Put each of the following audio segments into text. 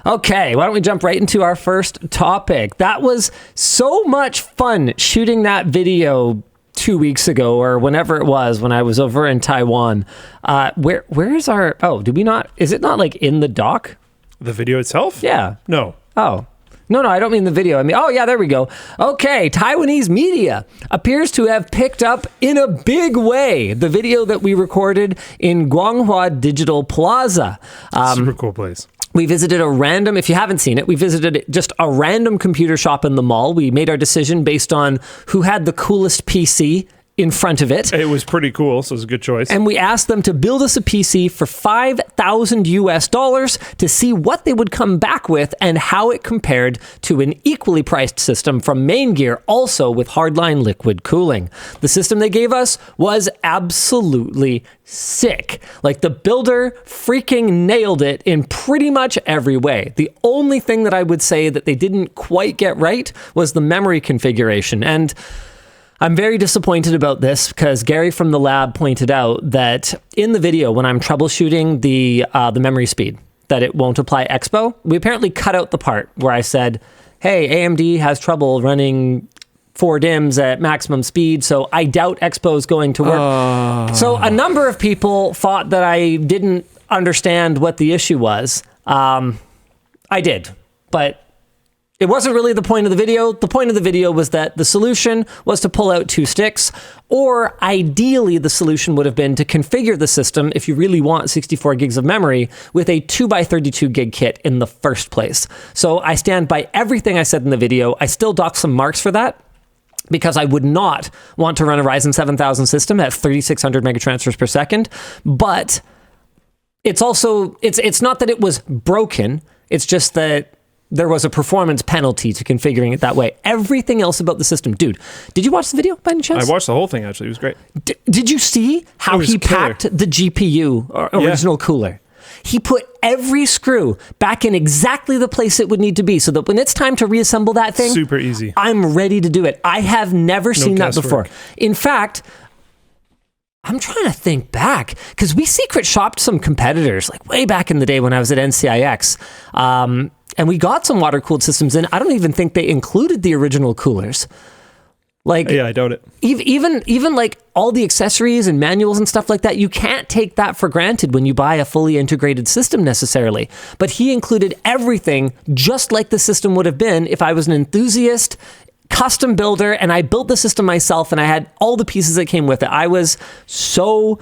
Okay, why don't we jump right into our first topic? That was so much fun shooting that video 2 weeks ago or whenever it was when I was over in Taiwan. Where is our... Oh, did we not... Is it not like in the doc? The video itself? Yeah. No. Oh. No, I don't mean the video. I mean, oh yeah, there we go. Okay, Taiwanese media appears to have picked up in a big way the video that we recorded in Guanghua Digital Plaza. Super cool place. We visited a random, if you haven't seen it, we visited just a random computer shop in the mall. We made our decision based on who had the coolest PC in front of it. It was pretty cool, so it was a good choice. And we asked them to build us a PC for $5,000 to see what they would come back with and how it compared to an equally priced system from Main Gear, also with hardline liquid cooling. The system they gave us was absolutely sick. Like, the builder freaking nailed it in pretty much every way. The only thing that I would say that they didn't quite get right was the memory configuration. And I'm very disappointed about this because Gary from the lab pointed out that in the video, when I'm troubleshooting the memory speed, that it won't apply Expo. We apparently cut out the part where I said, hey, AMD has trouble running 4 DIMMs at maximum speed, so I doubt Expo is going to work. So a number of people thought that I didn't understand what the issue was. I did, but it wasn't really the point of the video. The point of the video was that the solution was to pull out 2 sticks, or ideally the solution would have been to configure the system, if you really want 64 gigs of memory, with a 2x32 gig kit in the first place. So I stand by everything I said in the video. I still dock some marks for that, because I would not want to run a Ryzen 7000 system at 3600 megatransfers per second. But it's also, it's not that it was broken, it's just that there was a performance penalty to configuring it that way. Everything else about the system, dude, did you watch the video by any chance? I watched the whole thing, actually. It was great. Did you see how he packed the GPU original cooler? He put every screw back in exactly the place it would need to be so that when it's time to reassemble that thing, super easy. I'm ready to do it. I have never seen that before. In fact, I'm trying to think back because we secret shopped some competitors like way back in the day when I was at NCIX. And we got some water-cooled systems in. I don't even think they included the original coolers. Like, yeah, I doubt it. Even like all the accessories and manuals and stuff like that, you can't take that for granted when you buy a fully integrated system necessarily. But he included everything just like the system would have been if I was an enthusiast custom builder and I built the system myself and I had all the pieces that came with it. I was so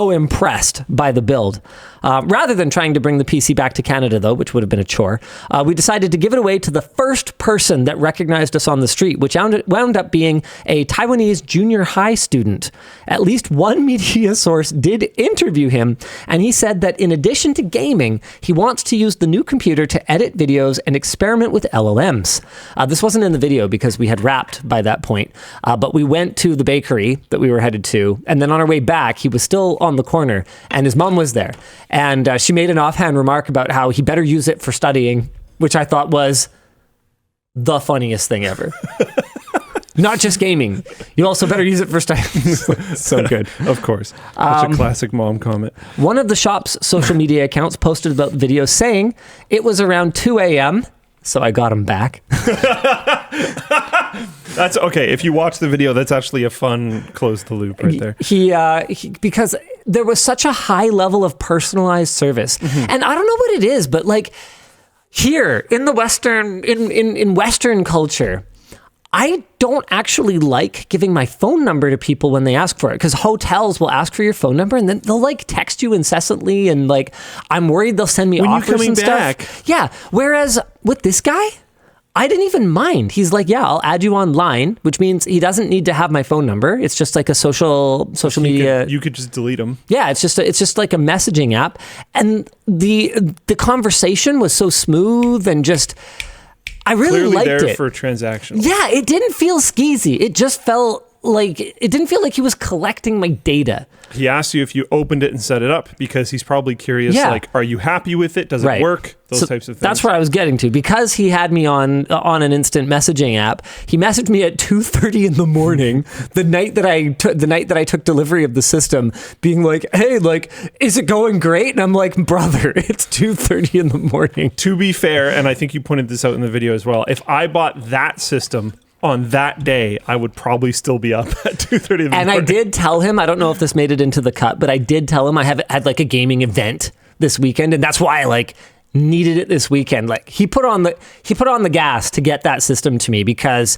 impressed by the build. Rather than trying to bring the PC back to Canada, though, which would have been a chore, we decided to give it away to the first person that recognized us on the street, which wound up being a Taiwanese junior high student. At least one media source did interview him, and he said that in addition to gaming, he wants to use the new computer to edit videos and experiment with LLMs. This wasn't in the video because we had wrapped by that point, but we went to the bakery that we were headed to, and then on our way back, he was still on the corner, and his mom was there. And she made an offhand remark about how he better use it for studying, which I thought was the funniest thing ever. Not just gaming. You also better use it for studying. So good. Of course. Such a classic mom comment. One of the shop's social media accounts posted about the video saying it was around 2 a.m., so I got him back. That's okay. If you watch the video, that's actually a fun close the loop right there. He because there was such a high level of personalized service. Mm-hmm. And I don't know what it is, but like here in the Western, in Western culture, I don't actually like giving my phone number to people when they ask for it, because hotels will ask for your phone number and then they'll like text you incessantly, and like I'm worried they'll send me offers and stuff. Yeah. Whereas with this guy, I didn't even mind. He's like, yeah, I'll add you online, which means he doesn't need to have my phone number. It's just like a social media. You could just delete them. Yeah, it's just like a messaging app, and the conversation was so smooth and just. I really Clearly liked there it. For transactional. Yeah, it didn't feel skeezy. It just felt like it didn't feel like he was collecting my data. He asked you if you opened it and set it up because he's probably curious, like, are you happy with it? Does it work? Those types of things. That's where I was getting to. Because he had me on an instant messaging app, he messaged me at 2:30 in the morning, the night that I took delivery of the system, being like, hey, like, is it going great? And I'm like, brother, it's 2:30 in the morning. To be fair, and I think you pointed this out in the video as well, if I bought that system on that day, I would probably still be up at 2:30 in the morning. And I did tell him, I don't know if this made it into the cut, but I did tell him I had like a gaming event this weekend, and that's why I like needed it this weekend. Like he put on the gas to get that system to me because,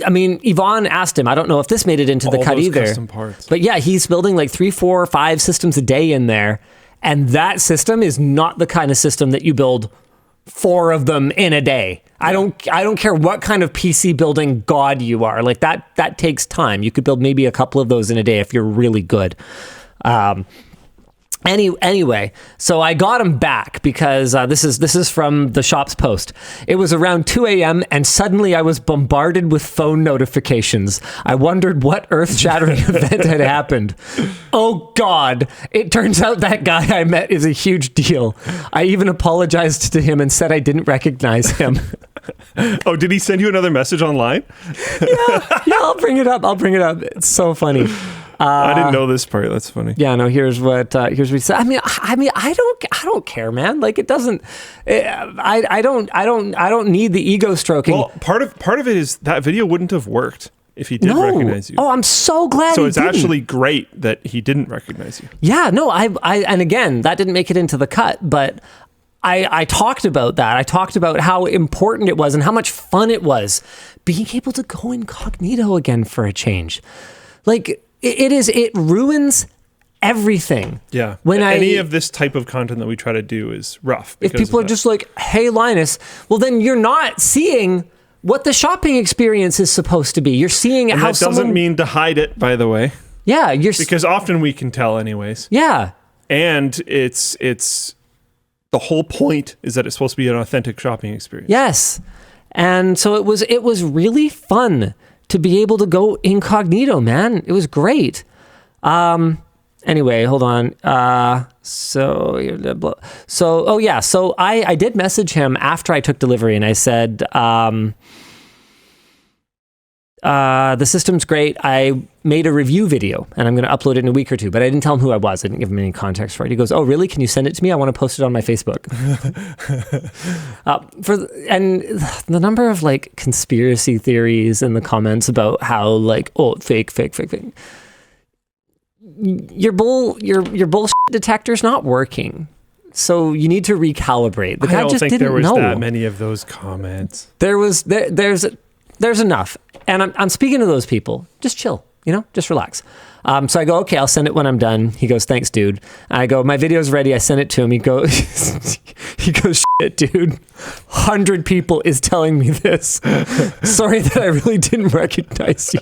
I mean, Yvonne asked him, I don't know if this made it into the cut either. Custom parts. But yeah, he's building like 3, 4, 5 systems a day in there, and that system is not the kind of system that you build 4 of them in a day. I don't care what kind of PC building god you are. Like that takes time. You could build maybe a couple of those in a day if you're really good. Anyway, so I got him back because this is from the shop's post. It was around 2 a.m. and suddenly I was bombarded with phone notifications. I wondered what earth-shattering event had happened. Oh God, it turns out that guy I met is a huge deal. I even apologized to him and said I didn't recognize him. Oh, did he send you another message online? Yeah, I'll bring it up. It's so funny. I didn't know this part. That's funny. Yeah, no. Here's what he said. I mean, I don't care, man. Like it doesn't. I don't need the ego stroking. Well, part of it is that video wouldn't have worked if he did recognize you. Oh, I'm so glad. So it's actually great that he didn't recognize you. Yeah, no. I and again, that didn't make it into the cut, but I talked about that. I talked about how important it was and how much fun it was being able to go incognito again for a change. Like. It ruins everything. Yeah. When any of this type of content that we try to do is rough. If people are just like, hey, Linus, well, then you're not seeing what the shopping experience is supposed to be. You're seeing and how that doesn't mean to hide it, by the way. Yeah. Because often we can tell anyways. Yeah. And it's the whole point is that it's supposed to be an authentic shopping experience. Yes. And so it was really fun to be able to go incognito, man. It was great. Anyway, hold on. So I did message him after I took delivery and I said, the system's great. I made a review video and I'm going to upload it in a week or 2, but I didn't tell him who I was. I didn't give him any context for it. He goes, oh, really? Can you send it to me? I want to post it on my Facebook. And the number of like conspiracy theories in the comments about how like, oh, fake. Your bullshit detector's not working. So you need to recalibrate. The guy I don't just think didn't there was know. that many of those comments. There's enough. And I'm speaking to those people. Just chill, just relax. So I go, okay, I'll send it when I'm done. He goes, thanks, dude. I go, my video's ready. I send it to him. He goes, shit, dude. 100 people is telling me this. Sorry that I really didn't recognize you.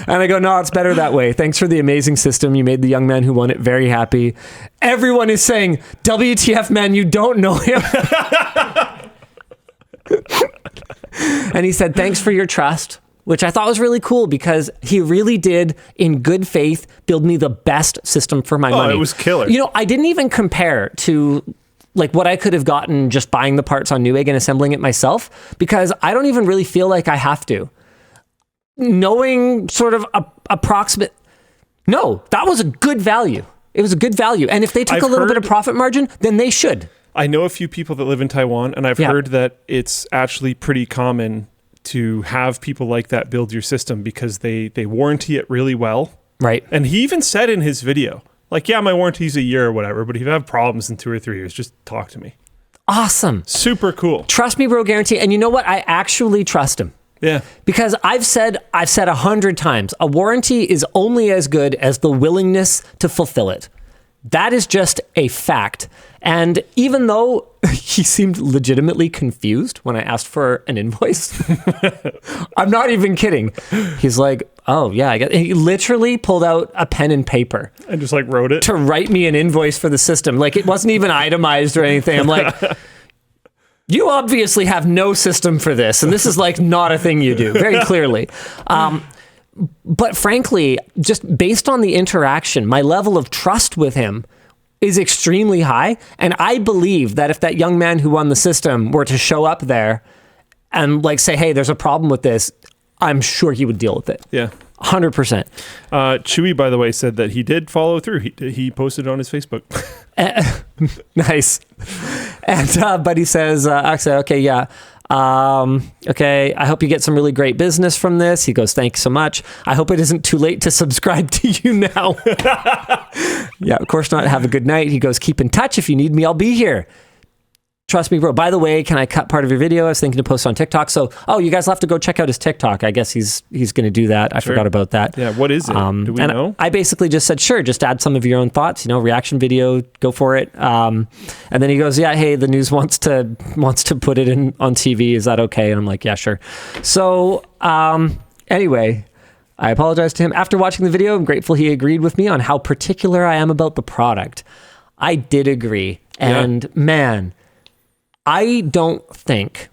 And I go, no, it's better that way. Thanks for the amazing system. You made the young man who won it very happy. Everyone is saying, WTF, man, you don't know him. And he said, thanks for your trust, which I thought was really cool because he really did, in good faith, build me the best system for my money. Oh, it was killer. I didn't even compare to like what I could have gotten just buying the parts on Newegg and assembling it myself, because I don't even really feel like I have to. Knowing sort of approximate, no, that was a good value. It was a good value. And if they took a little bit of profit margin, then they should. I know a few people that live in Taiwan, and I've heard that it's actually pretty common to have people like that build your system because they warranty it really well. Right. And he even said in his video, like, yeah, my warranty's a year or whatever, but if you have problems in 2 or 3 years, just talk to me. Awesome. Super cool. Trust me, bro, guarantee. And you know what? I actually trust him. Yeah. Because I've said 100 times, a warranty is only as good as the willingness to fulfill it. That is just a fact. And even though he seemed legitimately confused when I asked for an invoice, I'm not even kidding. He's like, oh, yeah, I get it. He literally pulled out a pen and paper. And just like wrote it? To write me an invoice for the system. Like it wasn't even itemized or anything. I'm like, you obviously have no system for this. And this is like not a thing you do, very clearly. But frankly, just based on the interaction, my level of trust with him is extremely high. And I believe that if that young man who won the system were to show up there and like say, hey, there's a problem with this, I'm sure he would deal with it. Yeah. 100%. Chewy, by the way, said that he did follow through. He posted on his Facebook. Nice. And but he says, actually, okay, yeah. Okay, I hope you get some really great business from this. He goes, thanks so much. I hope it isn't too late to subscribe to you now. Yeah, of course not. Have a good night. He goes, keep in touch. If you need me, I'll be here. Trust me, bro. By the way, can I cut part of your video? I was thinking to post on TikTok. So, you guys will have to go check out his TikTok. I guess he's going to do that. I forgot about that. Yeah, what is it? Do we know? I basically just said, sure, just add some of your own thoughts, reaction video, go for it. And then he goes, yeah, hey, the news wants to put it on TV. Is that okay? And I'm like, yeah, sure. So, anyway, I apologize to him. After watching the video, I'm grateful he agreed with me on how particular I am about the product. I did agree. And man, I don't think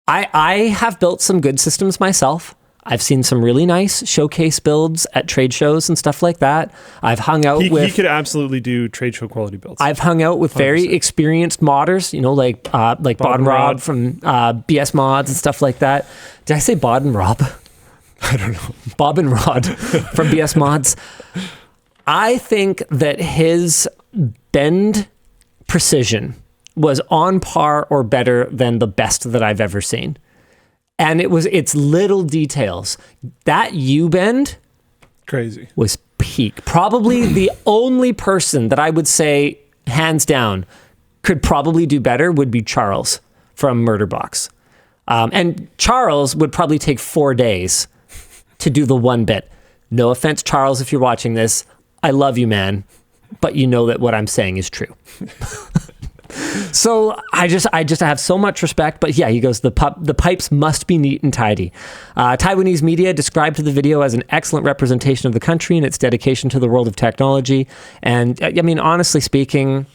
I have built some good systems myself. I've seen some really nice showcase builds at trade shows and stuff like that. I've hung out with... He could absolutely do trade show quality builds. I've hung out with 100%. Very experienced modders, like Bod and Rob from BS Mods and stuff like that. Did I say Bod and Rob? I don't know. Bob and Rod from BS Mods. I think that his bend precision was on par or better than the best that I've ever seen. And it's little details. That U-bend crazy was peak. Probably the only person that I would say, hands down, could probably do better would be Charles from Murderbox. And Charles would probably take 4 days to do the one bit. No offense, Charles, if you're watching this. I love you, man. But you know that what I'm saying is true. So I just have so much respect. But yeah, he goes, the pipes must be neat and tidy. Taiwanese media described the video as an excellent representation of the country and its dedication to the world of technology. And I mean, honestly speaking,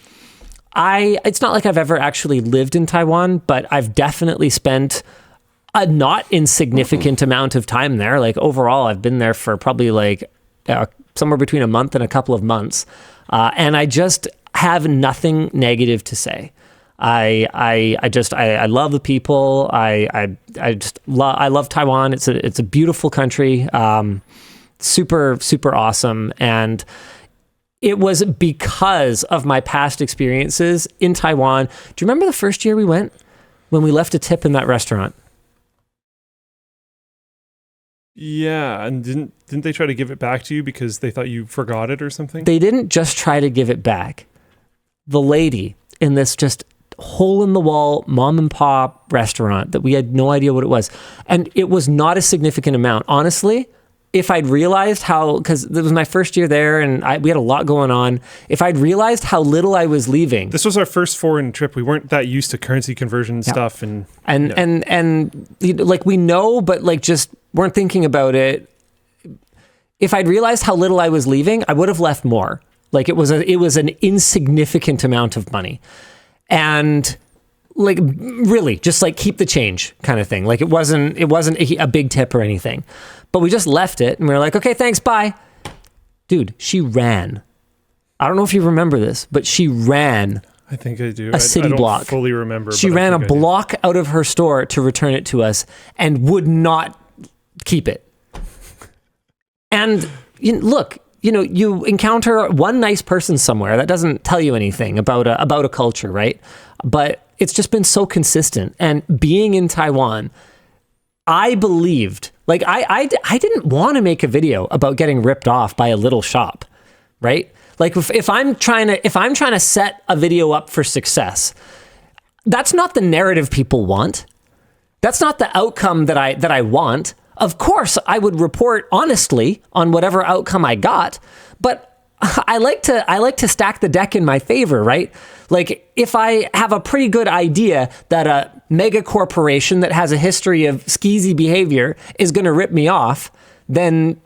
it's not like I've ever actually lived in Taiwan, but I've definitely spent a not insignificant amount of time there. Like overall, I've been there for probably like somewhere between a month and a couple of months. And I just have nothing negative to say. I love the people. I love Taiwan. It's a beautiful country. Super, super awesome. And it was because of my past experiences in Taiwan. Do you remember the first year we went when we left a tip in that restaurant? Yeah, and didn't they try to give it back to you because they thought you forgot it or something? They didn't just try to give it back. The lady in this just hole-in-the-wall mom and pop restaurant that we had no idea what it was. And it was not a significant amount. Honestly, if I'd realized how, because it was my first year there and we had a lot going on, if I'd realized how little I was leaving. This was our first foreign trip. We weren't that used to currency conversion stuff. And like we know, but like just weren't thinking about it. If I'd realized how little I was leaving, I would have left more. Like it was an insignificant amount of money. And like really just like keep the change kind of thing. Like it wasn't a big tip or anything, but we just left it and we were like, okay, thanks. Bye. Dude, she ran. I don't know if you remember this, but she ran. I think I do. A city block. I don't fully remember. She ran a block out of her store to return it to us and would not keep it. And look, you encounter one nice person somewhere that doesn't tell you anything about a culture, right? But it's just been so consistent. And being in Taiwan, I believed, like I didn't want to make a video about getting ripped off by a little shop, right? Like if I'm trying to set a video up for success, that's not the narrative people want. That's not the outcome that I want. Of course, I would report honestly on whatever outcome I got, but I like to stack the deck in my favor, right? Like if I have a pretty good idea that a mega corporation that has a history of skeezy behavior is going to rip me off, then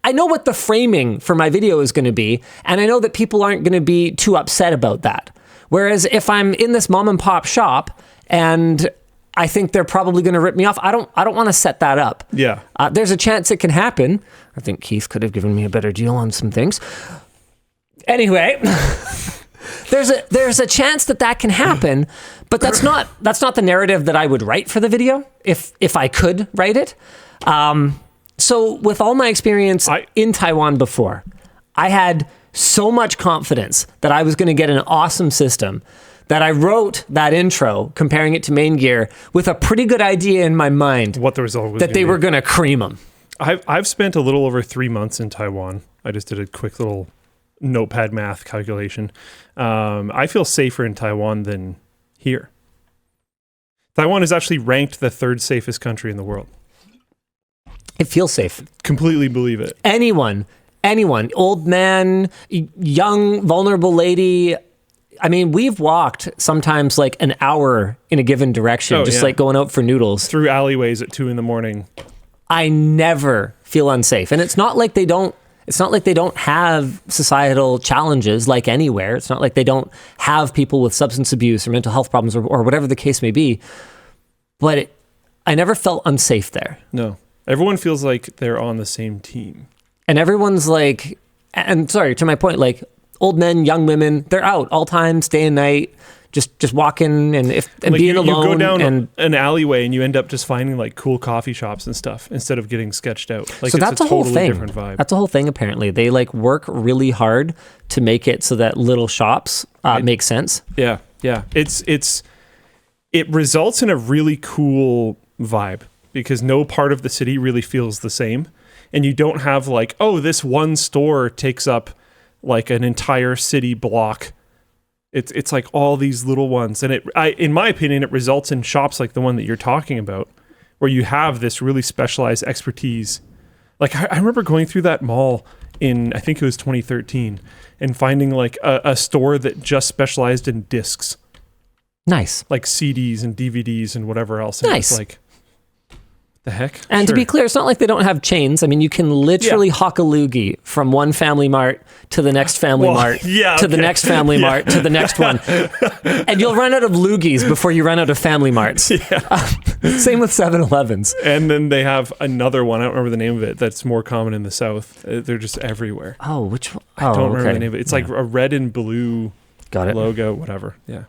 I know what the framing for my video is going to be, and I know that people aren't going to be too upset about that. Whereas if I'm in this mom and pop shop and I think they're probably going to rip me off. I don't want to set that up. Yeah. There's a chance it can happen. I think Keith could have given me a better deal on some things. Anyway, there's a chance that can happen, but that's not the narrative that I would write for the video if I could write it. So with all my experience in Taiwan before, I had so much confidence that I was going to get an awesome system that I wrote that intro comparing it to main gear with a pretty good idea in my mind what the result was that they were going to cream them. I've spent a little over 3 months in Taiwan. I just did a quick little notepad math calculation. I feel safer in Taiwan than here. Taiwan is actually ranked the 3rd safest country in the world. It feels safe. Completely believe it. Anyone, old man, young, vulnerable lady. I mean, we've walked sometimes like an hour in a given direction, like going out for noodles. Through alleyways at 2 a.m. I never feel unsafe. And it's not like they don't have societal challenges like anywhere. It's not like they don't have people with substance abuse or mental health problems or whatever the case may be. But I never felt unsafe there. No. Everyone feels like they're on the same team. And everyone's like, and sorry, to my point, like old men, young women, they're out all times, day and night, just walking and being alone. You go down an alleyway and you end up just finding like cool coffee shops and stuff instead of getting sketched out. Like, so that's a whole thing. Different vibe. That's a whole thing. Apparently, they like work really hard to make it so that little shops make sense. Yeah. It results in a really cool vibe because no part of the city really feels the same, and you don't have like, oh, this one store takes up like an entire city block. It's like all these little ones. And in my opinion, it results in shops like the one that you're talking about, where you have this really specialized expertise. Like I remember going through that mall in, I think it was 2013, and finding like a store that just specialized in discs. Nice. Like CDs and DVDs and whatever else. And nice. It's like, the heck? And to be clear, it's not like they don't have chains. I mean, you can literally hawk a loogie from one Family Mart to the next Family Mart to the next Family Mart to the next one. And you'll run out of loogies before you run out of Family Marts. Same with 7-Elevens. And then they have another one, I don't remember the name of it, that's more common in the South. They're just everywhere. Oh, which one? I don't remember the name of it. It's like a red and blue logo, whatever. Yeah.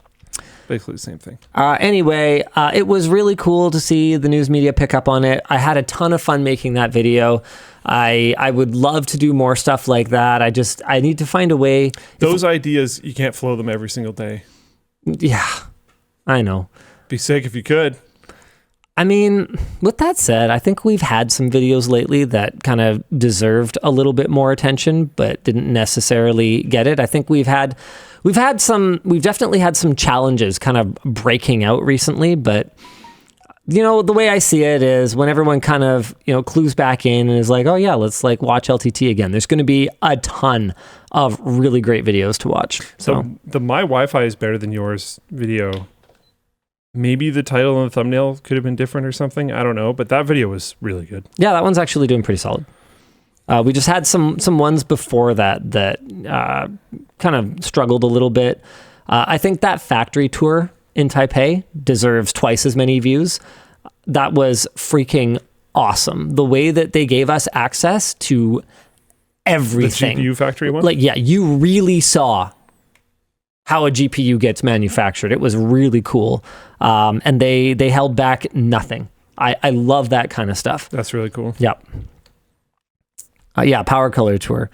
Basically the same thing. Anyway, it was really cool to see the news media pick up on it. I had a ton of fun making that video. I would love to do more stuff like that. I need to find a way. Those ideas, you can't flow them every single day. Yeah, I know. Be sick if you could. I mean, with that said, I think we've had some videos lately that kind of deserved a little bit more attention, but didn't necessarily get it. I think we've definitely had some challenges kind of breaking out recently, but the way I see it is when everyone kind of, clues back in and is like, oh yeah, let's like watch LTT again. There's going to be a ton of really great videos to watch. So the My Wi-Fi is better than yours video. Maybe the title and the thumbnail could have been different or something. I don't know, but that video was really good. Yeah, that one's actually doing pretty solid. We just had some ones before that kind of struggled a little bit. I think that factory tour in Taipei deserves twice as many views. That was freaking awesome. The way that they gave us access to everything. The GPU factory one? Like, yeah, you really saw how a GPU gets manufactured. It was really cool. And they held back nothing. I love that kind of stuff. That's really cool. Yep. Power color tour.